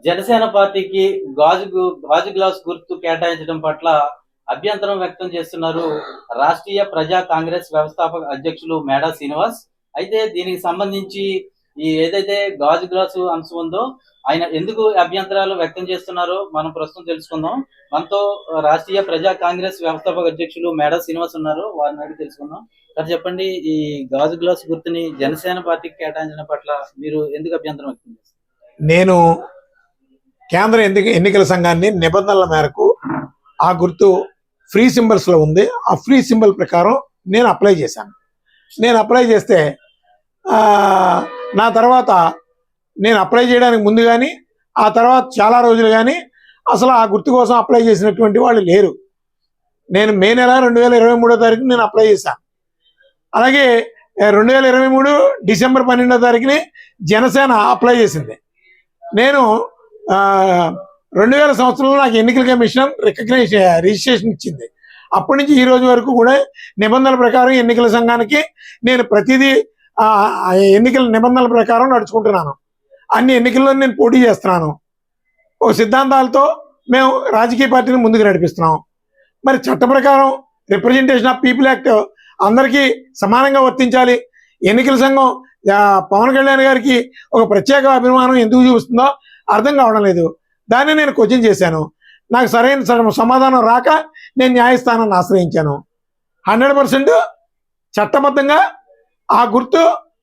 జనసేన పార్టీకి గాజు గ్లాస్ గుర్తు కేటాయించడం పట్ల అభ్యంతరం వ్యక్తం చేస్తున్నారు రాష్ట్రీయ ప్రజా కాంగ్రెస్ వ్యవస్థాపక అధ్యక్షులు మేడా శ్రీనివాస్. అయితే దీనికి సంబంధించి ఈ ఏదైతే గాజు గ్లాసు అంశం ఉందో ఆయన ఎందుకు అభ్యంతరాలు వ్యక్తం చేస్తున్నారో మనం ప్రస్తుతం తెలుసుకుందాం. మనతో రాష్ట్రీయ ప్రజా కాంగ్రెస్ వ్యవస్థాపక అధ్యక్షులు మేడా శ్రీనివాస్ ఉన్నారు, వారిని అడిగి తెలుసుకుందాం. సార్ చెప్పండి, ఈ గాజు గ్లాస్ గుర్తుని జనసేన పార్టీకి కేటాయించడం పట్ల మీరు ఎందుకు అభ్యంతరం వ్యక్తం చేస్తారు? నేను కేంద్ర ఎన్నికల సంఘాన్ని నిబంధనల మేరకు ఆ గుర్తు ఫ్రీ సింబల్స్ లో ఉంది. ఆ ఫ్రీ సింబల్ ప్రకారం నేను అప్లై చేశాను. నేను అప్లై చేస్తే నా తర్వాత నేను అప్లై చేయడానికి ముందు కానీ ఆ తర్వాత చాలా రోజులు కానీ అసలు ఆ గుర్తు కోసం అప్లై చేసినటువంటి వాళ్ళు లేరు. నేను మే నెల 2023వ తారీఖున నేను అప్లై చేశాను. అలాగే 2023 డిసెంబర్ 12వ తారీఖుని జనసేన అప్లై చేసింది. నేను 2000 సంవత్సరంలో నాకు ఎన్నికల కమిషన్ రిజిస్ట్రేషన్ ఇచ్చింది. అప్పటి నుంచి ఈ రోజు వరకు కూడా నిబంధనల ప్రకారం ఎన్నికల సంఘానికి నేను ప్రతిదీ ఎన్నికల నిబంధనల ప్రకారం నడుచుకుంటున్నాను. అన్ని ఎన్నికల్లో నేను పోటీ చేస్తున్నాను. ఒక సిద్ధాంతాలతో మేము రాజకీయ పార్టీని ముందుకు నడిపిస్తున్నాం. మరి చట్ట ప్రకారం రిప్రజెంటేషన్ ఆఫ్ పీపుల్ యాక్ట్ అందరికీ సమానంగా వర్తించాలి. ఎన్నికల సంఘం పవన్ కళ్యాణ్ గారికి ఒక ప్రత్యేక అభిమానం ఎందుకు చూపిస్తుందో అర్థం కావడం లేదు. దాన్ని నేను క్వశ్చన్ చేశాను. నాకు సరైన సమాధానం రాక నేను న్యాయస్థానాన్ని ఆశ్రయించాను. 100% చట్టబద్ధంగా ఆ గుర్తు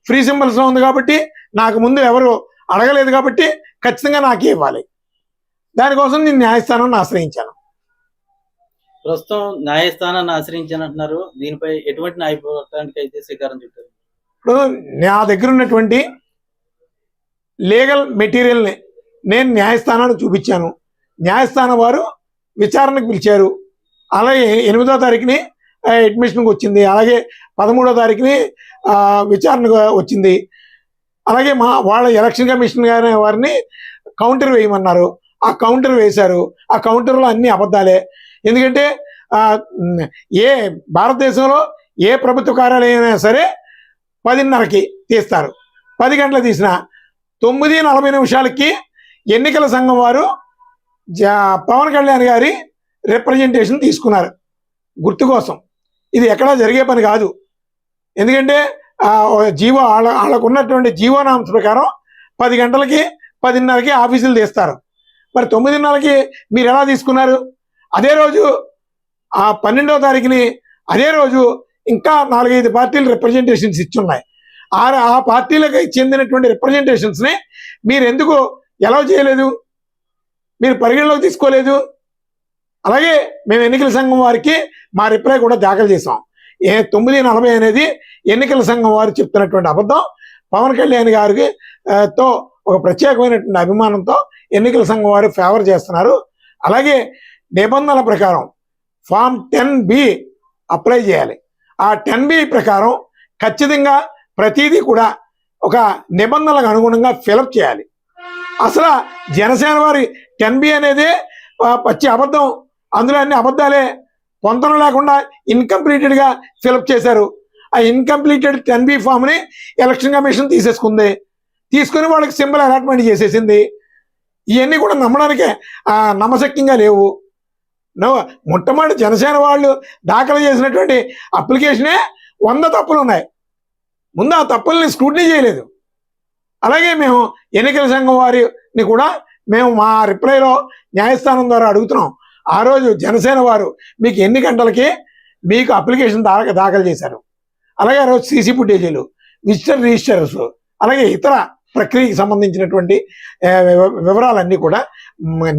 ఫ్రీ సింబల్స్లో ఉంది కాబట్టి నాకు ముందు ఎవరు అడగలేదు కాబట్టి ఖచ్చితంగా నాకే ఇవ్వాలి. దానికోసం నేను న్యాయస్థానాన్ని ఆశ్రయించాను. ప్రస్తుతం న్యాయస్థానాన్ని ఆశ్రయించానంటున్నారు. దీనిపై ఎటువంటి న్యాయ పోరాటానికి అయితే శ్రీకారం చుట్టారు? ఇప్పుడు నా దగ్గర ఉన్నటువంటి లీగల్ మెటీరియల్ని నేను న్యాయస్థానానికి చూపించాను. న్యాయస్థానం వారు విచారణకు పిలిచారు. అలాగే 8వ తారీఖుని అడ్మిషన్కి వచ్చింది. అలాగే 13వ తారీఖుని విచారణకు వచ్చింది. అలాగే వాళ్ళ ఎలక్షన్ కమిషన్ గారి వారిని కౌంటర్ వేయమన్నారు. ఆ కౌంటర్ వేశారు. ఆ కౌంటర్లో అన్ని అబద్ధాలే. ఎందుకంటే ఏ భారతదేశంలో ఏ ప్రభుత్వ కార్యాలయం అయినా సరే 10:30కి తీస్తారు. 10 గంటలు తీసిన 9:40 ఎన్నికల సంఘం వారు పవన్ కళ్యాణ్ గారి రిప్రజెంటేషన్ తీసుకున్నారు గుర్తు కోసం. ఇది ఎక్కడా జరిగే పని కాదు. ఎందుకంటే జీవో వాళ్ళకు ఉన్నటువంటి జీవోనాంశ ప్రకారం 10 గంటలకి 10:30కి ఆఫీసులు తీస్తారు. మరి 9:30కి మీరు ఎలా తీసుకున్నారు? అదే రోజు 12వ తారీఖుని అదే రోజు ఇంకా 4-5 పార్టీలు రిప్రజెంటేషన్స్ ఇచ్చున్నాయి. ఆ పార్టీలకు చెందినటువంటి రిప్రజెంటేషన్స్ని మీరు ఎందుకు ఎలా చేయలేదు? మీరు పరిగణలోకి తీసుకోలేదు. అలాగే మేము ఎన్నికల సంఘం వారికి మా రిప్లై కూడా దాఖలు చేసాం. 9:40 అనేది ఎన్నికల సంఘం వారు చెప్తున్నటువంటి అబద్ధం. పవన్ కళ్యాణ్ గారికి తో ఒక ప్రత్యేకమైనటువంటి అభిమానంతో ఎన్నికల సంఘం వారు ఫేవర్ చేస్తున్నారు. అలాగే నిబంధనల ప్రకారం ఫామ్ 10B అప్లై చేయాలి. ఆ 10B ప్రకారం ఖచ్చితంగా ప్రతిదీ కూడా ఒక నిబంధనలకు అనుగుణంగా ఫిలప్ చేయాలి. అసలు జనసేన వారి 10B అనేది పచ్చి అబద్ధం. అందులో అన్ని అబద్ధాలే. పొంతన లేకుండా ఇన్కంప్లీటెడ్గా ఫిలప్ చేశారు. ఆ ఇన్కంప్లీటెడ్ 10B ఫామ్ని ఎలక్షన్ కమిషన్ తీసేసుకుంది. తీసుకుని వాళ్ళకి సింబల్ అలాట్మెంట్ చేసేసింది. ఇవన్నీ కూడా నమ్మడానికే నమ్మశక్యంగా లేవు. మొట్టమొదటి జనసేన వాళ్ళు దాఖలు చేసినటువంటి అప్లికేషనే 100 తప్పులు ఉన్నాయి. ముందు ఆ తప్పుల్ని స్క్రూటినీ చేయలేదు. అలాగే మేము ఎన్నికల సంఘం వారిని కూడా మేము మా రిప్లైలో న్యాయస్థానం ద్వారా అడుగుతున్నాం. ఆ రోజు జనసేన వారు మీకు ఎన్ని గంటలకి మీకు అప్లికేషన్ దాఖలు చేశారు? అలాగే ఆ రోజు సీసీ ఫుటేజీలు, విజిటర్ రిజిస్టర్స్, అలాగే ఇతర ప్రక్రియకి సంబంధించినటువంటి వివరాలన్నీ కూడా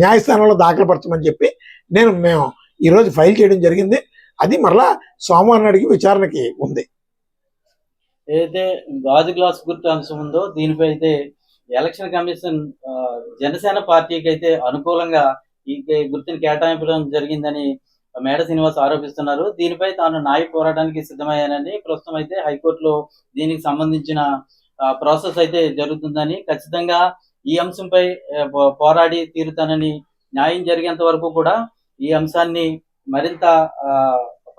న్యాయస్థానంలో దాఖలుపరచమని చెప్పి మేము ఈరోజు ఫైల్ చేయడం జరిగింది. అది మరలా సోమవారం నాటికి విచారణకి ఉంది. ఏదైతే గాజు గ్లాస్ గుర్తు అంశం ఉందో దీనిపై అయితే ఎలక్షన్ కమిషన్ జనసేన పార్టీకి అయితే అనుకూలంగా ఈ గుర్తుని కేటాయించడం జరిగిందని మేడ శ్రీనివాస్ ఆరోపిస్తున్నారు. దీనిపై తాను న్యాయ పోరాటానికి సిద్ధమయ్యానని, ప్రస్తుతం అయితే హైకోర్టులో దీనికి సంబంధించిన ప్రాసెస్ అయితే జరుగుతుందని, ఖచ్చితంగా ఈ అంశంపై పోరాడి తీరుతానని, న్యాయం జరిగేంత వరకు కూడా ఈ అంశాన్ని మరింత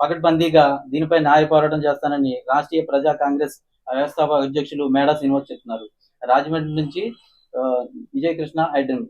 పకడ్బందీగా దీనిపై న్యాయ పోరాటం చేస్తానని రాష్ట్రీయ ప్రజా కాంగ్రెస్ వ్యవస్థాపక అధ్యక్షులు మేడా శ్రీనివాస్ చెప్తున్నారు. రాజమండ్రి నుంచి విజయకృష్ణ ఐ డ్రీమ్.